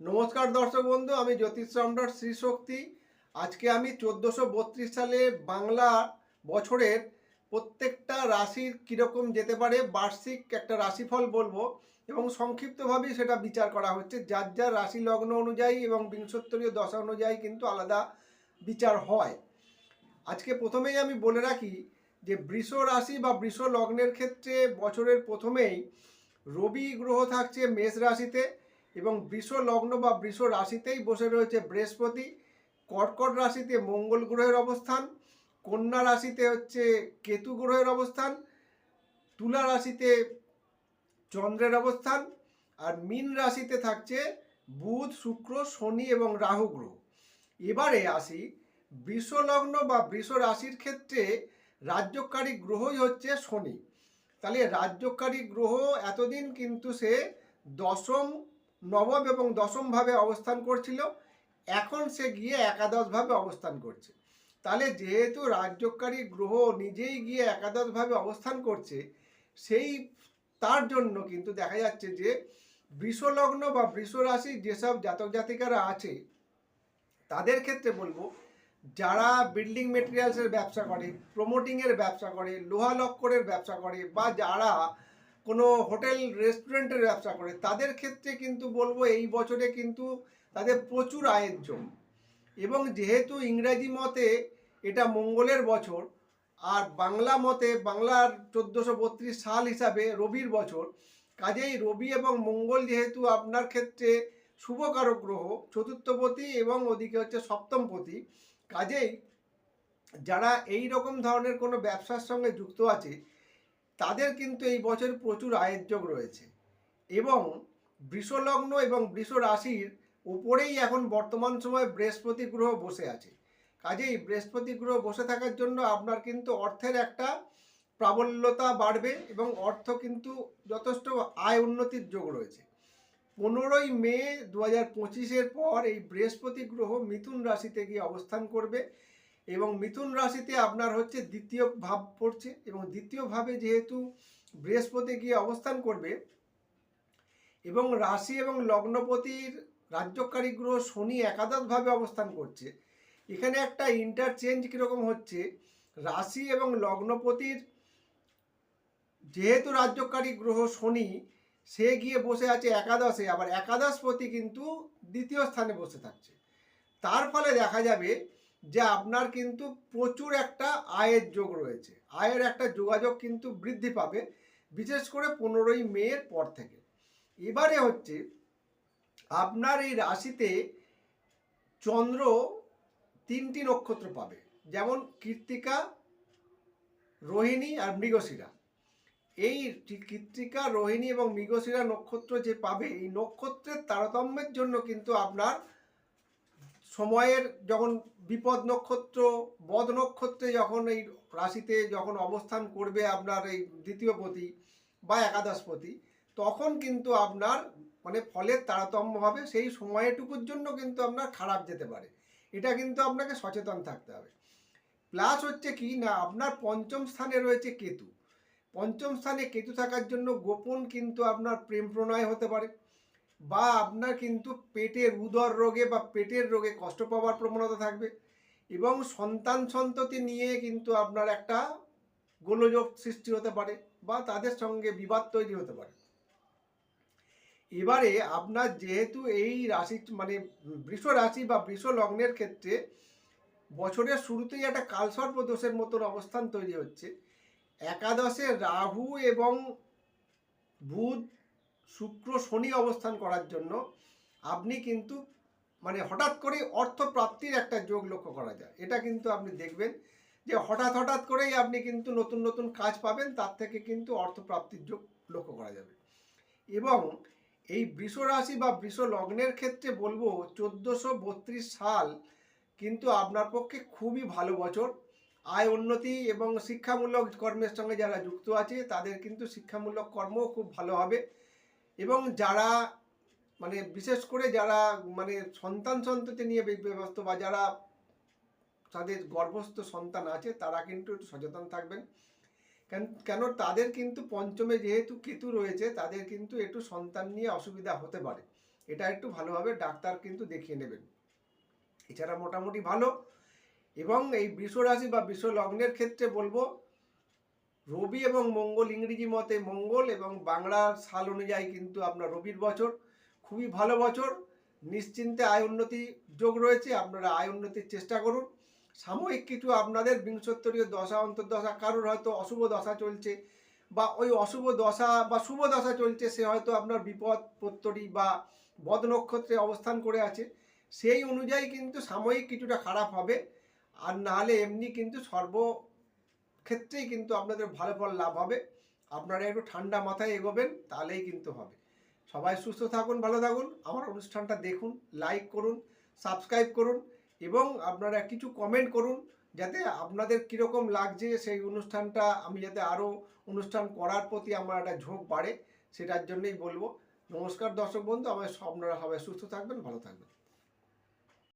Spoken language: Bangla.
নমস্কার দর্শক বন্ধু, আমি জ্যোতিষ সম্রাট শ্রী শক্তি। আজকে আমি 1432 সালে বাংলা বছরের প্রত্যেকটা রাশির কীরকম যেতে পারে বার্ষিক একটা রাশিফল বলবো এবং সংক্ষিপ্তভাবেই সেটা বিচার করা হচ্ছে। যার যার রাশি লগ্ন অনুযায়ী এবং বিংশোত্তরীয় দশা অনুযায়ী কিন্তু আলাদা বিচার হয়। আজকে প্রথমেই আমি বলে রাখি যে বৃষ রাশি বা বৃষ লগ্নের ক্ষেত্রে বছরের প্রথমেই রবি গ্রহ থাকছে মেষ রাশিতে এবং বৃষ লগ্ন বা বৃষ রাশিতেই বসে রয়েছে বৃহস্পতি। কর্কট রাশিতে মঙ্গল গ্রহের অবস্থান, কন্যা রাশিতে হচ্ছে কেতু গ্রহের অবস্থান, তুলা রাশিতে চন্দ্রের অবস্থান, আর মীন রাশিতে থাকছে বুধ, শুক্র, শনি এবং রাহু গ্রহ। এবারে আসি বৃষ লগ্ন বা বৃষ রাশির ক্ষেত্রে রাজ্যকারী গ্রহই হচ্ছে শনি। তাহলে রাজ্যকারী গ্রহ এতদিন কিন্তু সে দশম, নবম এবং দশমভাবে অবস্থান করছিল, এখন সে গিয়ে একাদশভাবে অবস্থান করছে। তাহলে যেহেতু রাজ্যকারী গ্রহ নিজেই গিয়ে একাদশভাবে অবস্থান করছে, সেই তার জন্য কিন্তু দেখা যাচ্ছে যে বৃষলগ্ন বা বৃষ রাশি যেসব জাতক জাতিকারা আছে তাদের ক্ষেত্রে বলবো, যারা বিল্ডিং মেটেরিয়ালসের ব্যবসা করে, প্রমোটিংয়ের ব্যবসা করে, লোহা লক্করের ব্যবসা করে, বা যারা কোনো হোটেল রেস্টুরেন্টের ব্যবসা করে, তাদের ক্ষেত্রে কিন্তু বলবো এই বছরে কিন্তু তাদের প্রচুর আয়ের যোগ। এবং যেহেতু ইংরাজি মতে এটা মঙ্গলের বছর আর বাংলা মতে বাংলার 1432 সাল হিসাবে রবির বছর, কাজেই রবি এবং মঙ্গল যেহেতু আপনার ক্ষেত্রে শুভকারক গ্রহ, চতুর্থপতি এবং ওদিকে হচ্ছে সপ্তমপতি, কাজেই যারা এই রকম ধরনের কোনো ব্যবসার সঙ্গে যুক্ত আছে তাদের কিন্তু এই বছর প্রচুর আয়ের যোগ রয়েছে। এবং বৃষলগ্ন এবং বৃষ রাশির উপরেই এখন বর্তমান সময় বৃহস্পতি গ্রহ বসে আছে। কাজেই বৃহস্পতি গ্রহ বসে থাকার জন্য আপনার কিন্তু অর্থের একটা প্রাবল্যতা বাড়বে এবং অর্থ কিন্তু যথেষ্ট আয় উন্নতির যোগ রয়েছে। 15ই মে 2025-এর পর এই বৃহস্পতি গ্রহ মিথুন রাশিতে গিয়ে অবস্থান করবে এবং মিথুন রাশিতে আপনার হচ্ছে দ্বিতীয় ভাব পড়ছে এবং দ্বিতীয় ভাবে যেহেতু বৃহস্পতি গিয়ে অবস্থান করবে এবং রাশি এবং লগ্নপতির রাজ্যকারী গ্রহ শনি একাদশভাবে অবস্থান করছে, এখানে একটা ইন্টারচেঞ্জ কীরকম হচ্ছে, রাশি এবং লগ্নপতির যেহেতু রাজ্যকারী গ্রহ শনি সে গিয়ে বসে আছে একাদশে, আবার একাদশপতি কিন্তু দ্বিতীয় স্থানে বসে থাকছে। তার ফলে দেখা যাবে যে আপনার কিন্তু প্রচুর একটা আয়ের যোগ রয়েছে, আয়ের একটা যোগাযোগ কিন্তু বৃদ্ধি পাবে, বিশেষ করে 15ই মের পর থেকে। এবারে হচ্ছে আপনার এই রাশিতে চন্দ্র 3টি নক্ষত্র পাবে, যেমন কৃত্তিকা, রোহিণী আর মৃগশিরা। এই কৃত্তিকা, রোহিণী এবং মৃগশিরা নক্ষত্র যে পাবে, এই নক্ষত্রের তারতম্যের জন্য কিন্তু আপনার সময়ের যখন বিপদ নক্ষত্র, বদ নক্ষত্রে যখন এই রাশিতে যখন অবস্থান করবে আপনার এই দ্বিতীয়পতি বা একাদশপতি, তখন কিন্তু আপনার মানে ফলের তারতম্য হবে, সেই সময়টুকুর জন্য কিন্তু আপনার খারাপ যেতে পারে। এটা কিন্তু আপনাকে সচেতন থাকতে হবে। প্লাস হচ্ছে কি না, আপনার পঞ্চম স্থানে রয়েছে কেতু। পঞ্চম স্থানে কেতু থাকার জন্য গোপন কিন্তু আপনার প্রেম প্রণয় হতে পারে, বা আপনার কিন্তু পেটের উদর রোগে বা পেটের রোগে কষ্ট পাওয়ার প্রবণতা থাকবে এবং সন্তান সন্ততি নিয়ে কিন্তু আপনার একটা গোলযোগ সৃষ্টি হতে পারে বা তাদের সঙ্গে বিবাদ তৈরি হতে পারে। এবারে আপনার যেহেতু এই রাশি মানে বৃষ রাশি বা বৃষ লগ্নের ক্ষেত্রে বছরের শুরুতেই একটা কালসর্প দোষের মতন অবস্থান তৈরি হচ্ছে, একাদশে রাহু এবং বুধ, শুক্র, শনি অবস্থান করার জন্য আপনি কিন্তু মানে হঠাৎ করে অর্থপ্রাপ্তির একটা যোগ লক্ষ্য করা যায়। এটা কিন্তু আপনি দেখবেন যে হঠাৎ করেই আপনি কিন্তু নতুন নতুন কাজ পাবেন, তার থেকে কিন্তু অর্থপ্রাপ্তির যোগ লক্ষ্য করা যাবে। এবং এই বৃষ রাশি বা বৃষ লগ্নের ক্ষেত্রে বলবো 1432 সাল কিন্তু আপনার পক্ষে খুবই ভালো বছর। আয় উন্নতি এবং শিক্ষামূলক কর্মের সঙ্গে যারা যুক্ত আছে তাদের কিন্তু শিক্ষামূলক কর্মও খুব ভালো হবে। এবং যারা মানে বিশেষ করে যারা মানে সন্তান সন্ততি নিয়ে ব্যস্ত বা যারা তাদের গর্ভস্থ সন্তান আছে তারা কিন্তু একটু সচেতন থাকবেন, কেন তাদের কিন্তু পঞ্চমে যেহেতু কেতু রয়েছে, তাদের কিন্তু একটু সন্তান নিয়ে অসুবিধা হতে পারে। এটা একটু ভালোভাবে ডাক্তার কিন্তু দেখিয়ে নেবেন। এছাড়া মোটামুটি ভালো। এবং এই বৃষ রাশি বা বৃষ লগ্নের ক্ষেত্রে বলবো, রবি এবং মঙ্গল, ইংরেজি মতে মঙ্গল এবং বাংলার সাল অনুযায়ী কিন্তু আপনার রবির বছর, খুবই ভালো বছর। নিশ্চিন্তে আয় উন্নতি যোগ রয়েছে, আপনারা আয় উন্নতির চেষ্টা করুন। সাময়িক কিছু আপনাদের বিংশোত্তরীয় দশা অন্তর্দশা, কারোর হয়তো অশুভ দশা চলছে বা ওই অশুভ দশা বা শুভ দশা চলছে, সে হয়তো আপনার বিপদ প্রত্যরী বা বদ নক্ষত্রে অবস্থান করে আছে, সেই অনুযায়ী কিন্তু সাময়িক কিছুটা খারাপ হবে। আর নাহলে এমনি কিন্তু ক্ষেত্রেই কিন্তু আপনাদের ভালো ফল লাভ হবে। আপনারা একটু ঠান্ডা মাথায় এগোবেন, তাহলেই কিন্তু হবে। সবাই সুস্থ থাকুন, ভালো থাকুন। আমার অনুষ্ঠানটা দেখুন, লাইক করুন, সাবস্ক্রাইব করুন এবং আপনারা কিছু কমেন্ট করুন, যাতে আপনাদের কীরকম লাগছে সেই অনুষ্ঠানটা, আমি যাতে আরও অনুষ্ঠান করার প্রতি আমার একটা ঝোঁক বাড়ে, সেটার জন্যই বলবো। নমস্কার দর্শক বন্ধু, আপনারা সবাই সুস্থ থাকবেন, ভালো থাকবেন।